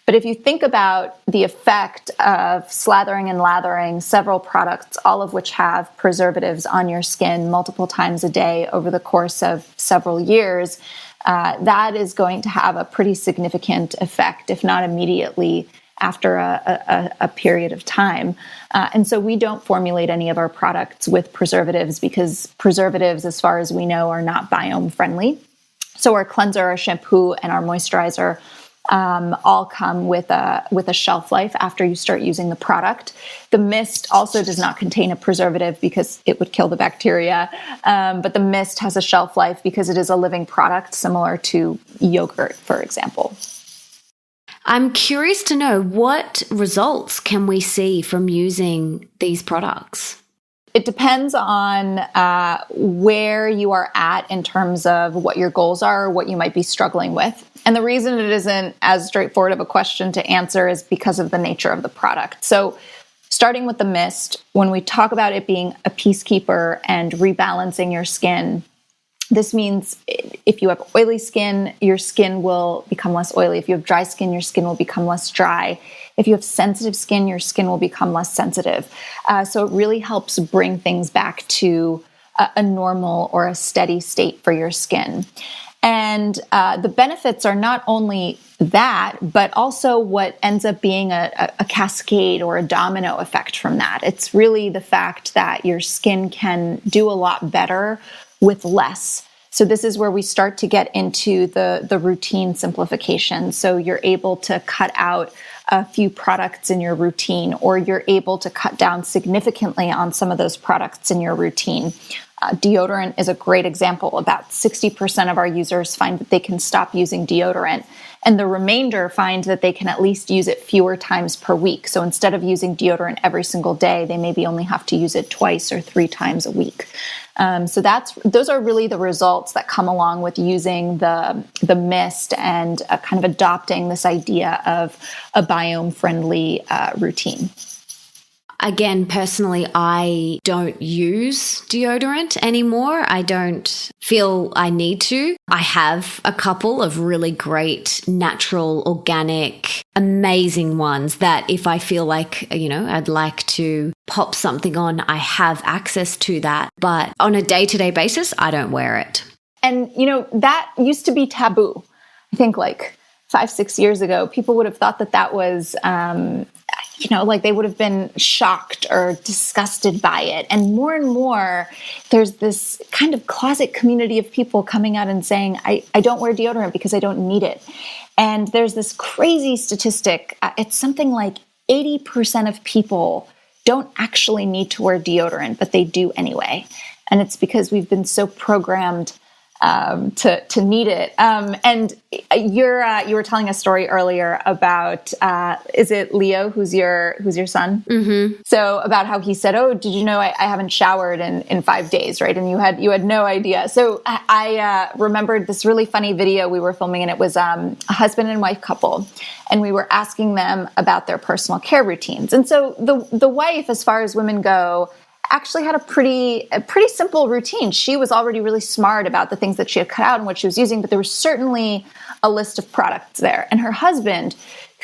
But if you think about the effect of slathering and lathering several products, all of which have preservatives on your skin multiple times a day over the course of several years, that is going to have a pretty significant effect, if not immediately after a period of time. And so we don't formulate any of our products with preservatives because preservatives, as far as we know, are not biome friendly. So our cleanser, our shampoo, and our moisturizer all come with a shelf life after you start using the product. The mist also does not contain a preservative because it would kill the bacteria, but the mist has a shelf life because it is a living product similar to yogurt, for example. I'm curious to know, what results can we see from using these products? It depends on where you are at in terms of what your goals are or what you might be struggling with. And the reason it isn't as straightforward of a question to answer is because of the nature of the product. So starting with the mist, when we talk about it being a peacekeeper and rebalancing your skin, this means if you have oily skin, your skin will become less oily. If you have dry skin, your skin will become less dry. If you have sensitive skin, your skin will become less sensitive. So it really helps bring things back to a normal or a steady state for your skin. And the benefits are not only that, but also what ends up being a cascade or a domino effect from that. It's really the fact that your skin can do a lot better with less. So this is where we start to get into the routine simplification. So you're able to cut out a few products in your routine, or you're able to cut down significantly on some of those products in your routine. Deodorant is a great example. About 60% of our users find that they can stop using deodorant, and the remainder find that they can at least use it fewer times per week. So instead of using deodorant every single day, they maybe only have to use it 2 or 3 times a week. So those are really the results that come along with using the mist and kind of adopting this idea of a biome-friendly routine. Again, personally, I don't use deodorant anymore. I don't feel I need to. I have a couple of really great, natural, organic, amazing ones that if I feel like, I'd like to pop something on, I have access to that. But on a day-to-day basis, I don't wear it. And, that used to be taboo. I think like 5-6 years ago, people would have thought that was, like they would have been shocked or disgusted by it. And more, there's this kind of closet community of people coming out and saying, I don't wear deodorant because I don't need it. And there's this crazy statistic. It's something like 80% of people don't actually need to wear deodorant, but they do anyway. And it's because we've been so programmed to need it. And you were telling a story earlier about, is it Leo, who's your son? Mm-hmm. So about how he said, "Oh, did you know I haven't showered in 5 days?" Right. And you had no idea. So I remembered this really funny video we were filming, and it was a husband and wife couple, and we were asking them about their personal care routines. And so the wife, as far as women go, actually had a pretty simple routine. She was already really smart about the things that she had cut out and what she was using, but there was certainly a list of products there. And her husband,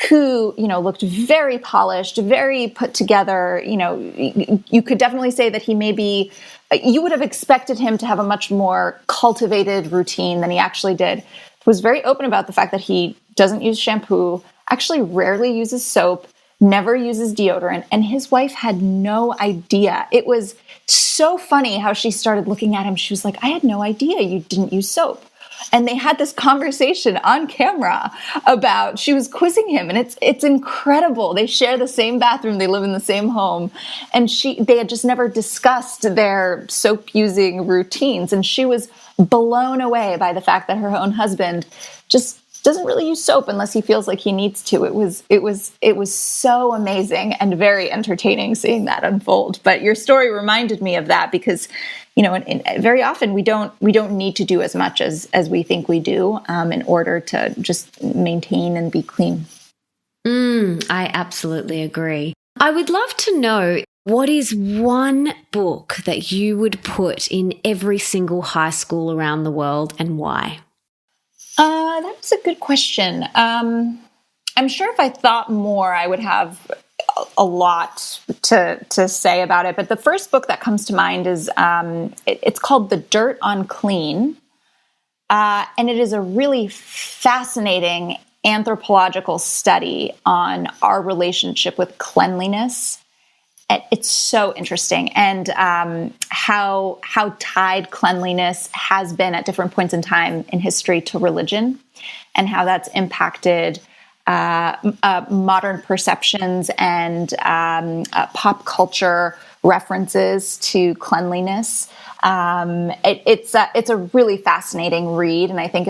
who, looked very polished, very put together, you could definitely say that he you would have expected him to have a much more cultivated routine than he actually did, was very open about the fact that he doesn't use shampoo, actually rarely uses soap, never uses deodorant, and his wife had no idea. It was so funny how she started looking at him. She was like, "I had no idea you didn't use soap." And they had this conversation on camera about, she was quizzing him, and it's incredible. They share the same bathroom, they live in the same home, and they had just never discussed their soap using routines, and she was blown away by the fact that her own husband just doesn't really use soap unless he feels like he needs to. It was so amazing and very entertaining seeing that unfold. But your story reminded me of that because, very often we don't need to do as much as we think we do in order to just maintain and be clean. I absolutely agree. I would love to know, what is one book that you would put in every single high school around the world, and why? That's a good question. I'm sure if I thought more, I would have a lot to say about it. But the first book that comes to mind is, it's called The Dirt on Clean. And it is a really fascinating anthropological study on our relationship with cleanliness. It's so interesting, and how tied cleanliness has been at different points in time in history to religion, and how that's impacted modern perceptions and pop culture references to cleanliness. It's a really fascinating read, and I think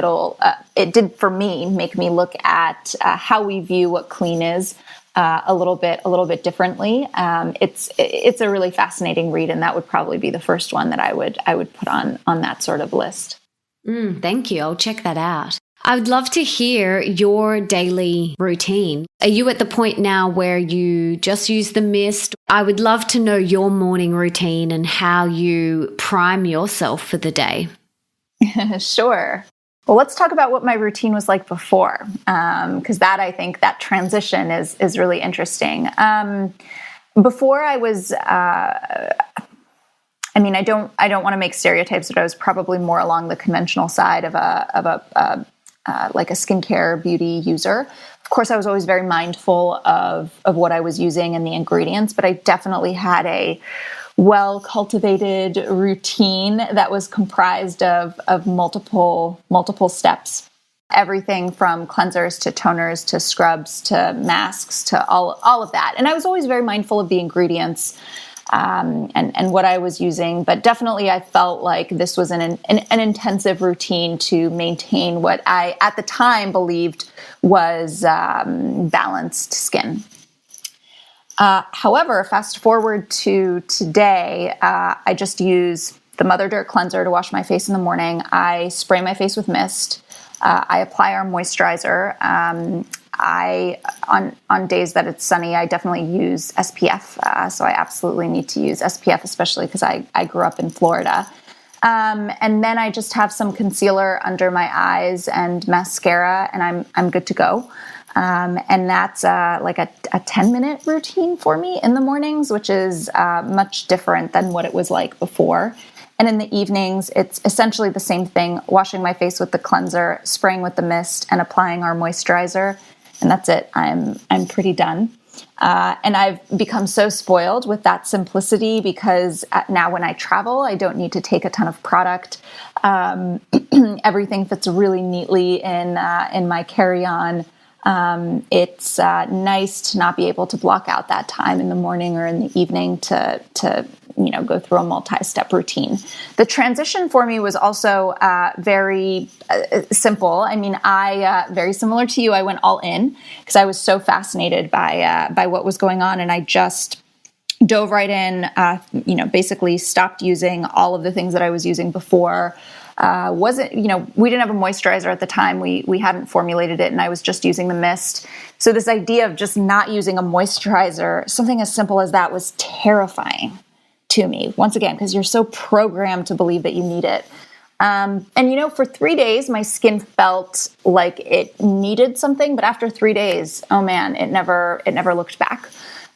it did for me make me look at how we view what clean is a little bit differently. It's a really fascinating read, and that would probably be the first one that I would put on that sort of list. Thank you. I'll check that out. I would love to hear your daily routine. Are you at the point now where you just use the mist? I would love to know your morning routine and how you prime yourself for the day. Sure. Well, let's talk about what my routine was like before, because I think that transition is really interesting. Before I was, I don't want to make stereotypes, but I was probably more along the conventional side of like a skincare beauty user. Of course, I was always very mindful of what I was using and the ingredients, but I definitely had a well-cultivated routine that was comprised of multiple steps. Everything from cleansers to toners to scrubs to masks to all of that. And I was always very mindful of the ingredients. and what I was using. But definitely I felt like this was an intensive routine to maintain what I, at the time, believed was balanced skin. However, fast forward to today, I just use the Mother Dirt cleanser to wash my face in the morning. I spray my face with mist. I apply our moisturizer. On days that it's sunny, I definitely use SPF. So I absolutely need to use SPF, especially because I grew up in Florida. And then I just have some concealer under my eyes and mascara, and I'm good to go. And that's like a 10-minute routine for me in the mornings, which is much different than what it was like before. And in the evenings, it's essentially the same thing, washing my face with the cleanser, spraying with the mist, and applying our moisturizer. And that's it. I'm pretty done. And I've become so spoiled with that simplicity because now when I travel, I don't need to take a ton of product. Everything fits really neatly in my carry-on. It's nice to not be able to block out that time in the morning or in the evening to go through a multi-step routine. The transition for me was also very simple. I mean, very similar to you, I went all in because I was so fascinated by what was going on, and I just dove right in. Basically stopped using all of the things that I was using before. We didn't have a moisturizer at the time. We hadn't formulated it, and I was just using the mist. So this idea of just not using a moisturizer, something as simple as that, was terrifying to me, once again, because you're so programmed to believe that you need it. For 3 days, my skin felt like it needed something, but after 3 days, oh man, it never looked back.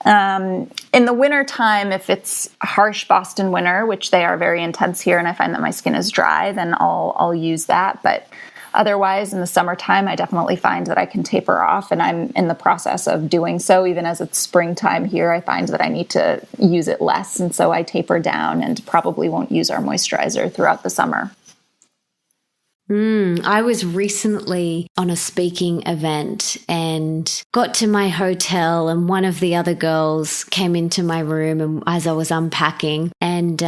In the winter time, if it's harsh Boston winter, which they are very intense here, and I find that my skin is dry, then I'll use that. But otherwise, in the summertime, I definitely find that I can taper off, and I'm in the process of doing so. Even as it's springtime here, I find that I need to use it less, and so I taper down and probably won't use our moisturizer throughout the summer. I was recently on a speaking event and got to my hotel, and one of the other girls came into my room and as I was unpacking, and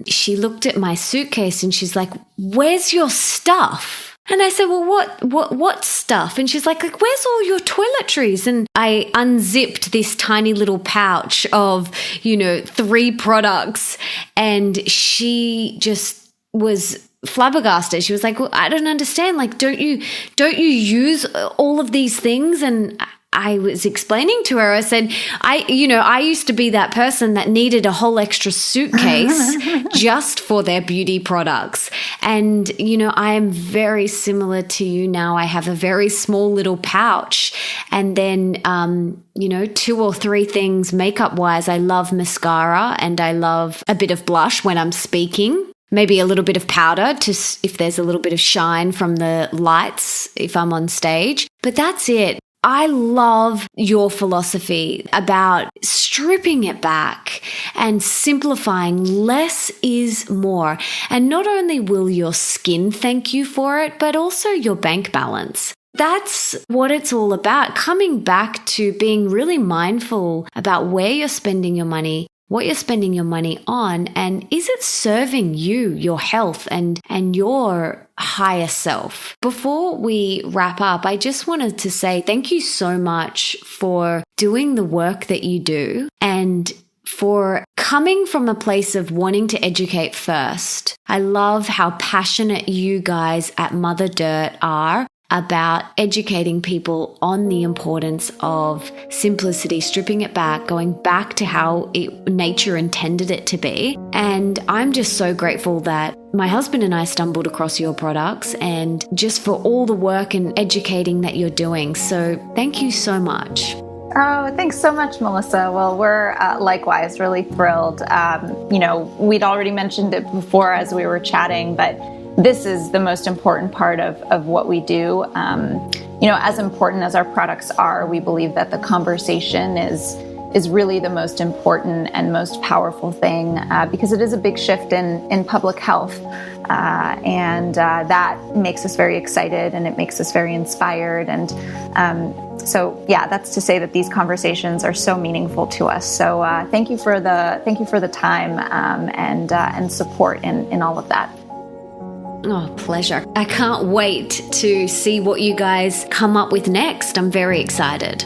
she looked at my suitcase and she's like, "Where's your stuff?" And I said, "Well, what stuff?" And she's like, "Where's all your toiletries?" And I unzipped this tiny little pouch of, 3 products, and she just was flabbergasted. She was like, "Well, I don't understand. Like, don't you use all of these things?" And I was explaining to her, I said, I used to be that person that needed a whole extra suitcase just for their beauty products. And, I am very similar to you now. I have a very small little pouch, and then, 2 or 3 things makeup wise. I love mascara and I love a bit of blush when I'm speaking. Maybe a little bit of powder if there's a little bit of shine from the lights if I'm on stage. But that's it. I love your philosophy about stripping it back and simplifying. Less is more. And not only will your skin thank you for it, but also your bank balance. That's what it's all about. Coming back to being really mindful about where you're spending your money, what you're spending your money on, and is it serving you, your health, and your higher self? Before we wrap up, I just wanted to say thank you so much for doing the work that you do and for coming from a place of wanting to educate first. I love how passionate you guys at Mother Dirt are about educating people on the importance of simplicity, stripping it back, going back to how nature intended it to be. And I'm just so grateful that my husband and I stumbled across your products, and just for all the work and educating that you're doing. So thank you so much. Oh, thanks so much, Melissa. Well, we're likewise really thrilled. We'd already mentioned it before as we were chatting, but this is the most important part of what we do. As important as our products are, we believe that the conversation is is really the most important and most powerful thing because it is a big shift in public health. And that makes us very excited and it makes us very inspired. And so, that's to say that these conversations are so meaningful to us. So thank you for the time and support in all of that. Oh, pleasure. I can't wait to see what you guys come up with next. I'm very excited.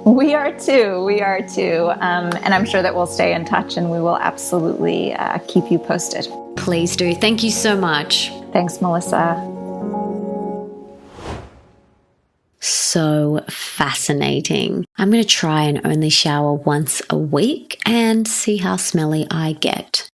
We are too. And I'm sure that we'll stay in touch and we will absolutely keep you posted. Please do. Thank you so much. Thanks, Melissa. So fascinating. I'm going to try and only shower once a week and see how smelly I get.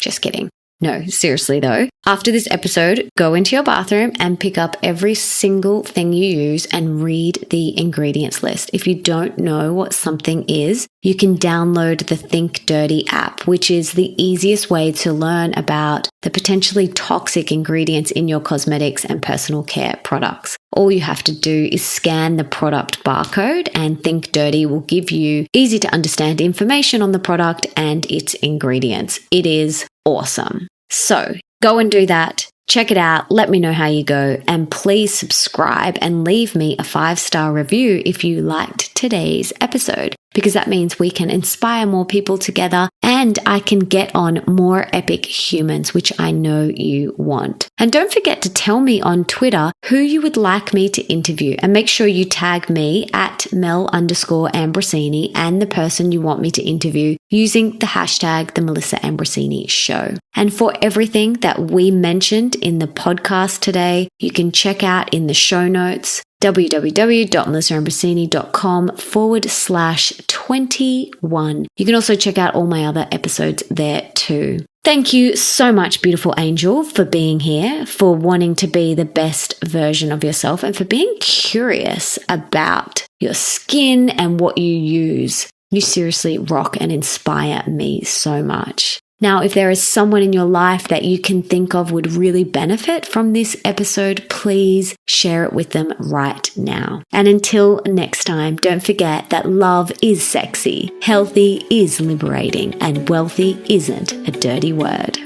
Just kidding. No, seriously though. After this episode, go into your bathroom and pick up every single thing you use and read the ingredients list. If you don't know what something is, you can download the Think Dirty app, which is the easiest way to learn about the potentially toxic ingredients in your cosmetics and personal care products. All you have to do is scan the product barcode and Think Dirty will give you easy to understand information on the product and its ingredients. It is awesome. So go and do that. Check it out. Let me know how you go. And please subscribe and leave me a 5-star review if you liked today's episode, because that means we can inspire more people together and I can get on more epic humans, which I know you want. And don't forget to tell me on Twitter who you would like me to interview and make sure you tag me at Mel_Ambrosini and the person you want me to interview using the hashtag The Melissa Ambrosini Show. And for everything that we mentioned in the podcast today, you can check out in the show notes www.melissaambrosini.com/21. You can also check out all my other episodes there too. Thank you so much, beautiful angel, for being here, for wanting to be the best version of yourself, and for being curious about your skin and what you use. You seriously rock and inspire me so much. Now, if there is someone in your life that you can think of would really benefit from this episode, please share it with them right now. And until next time, don't forget that love is sexy, healthy is liberating, and wealthy isn't a dirty word.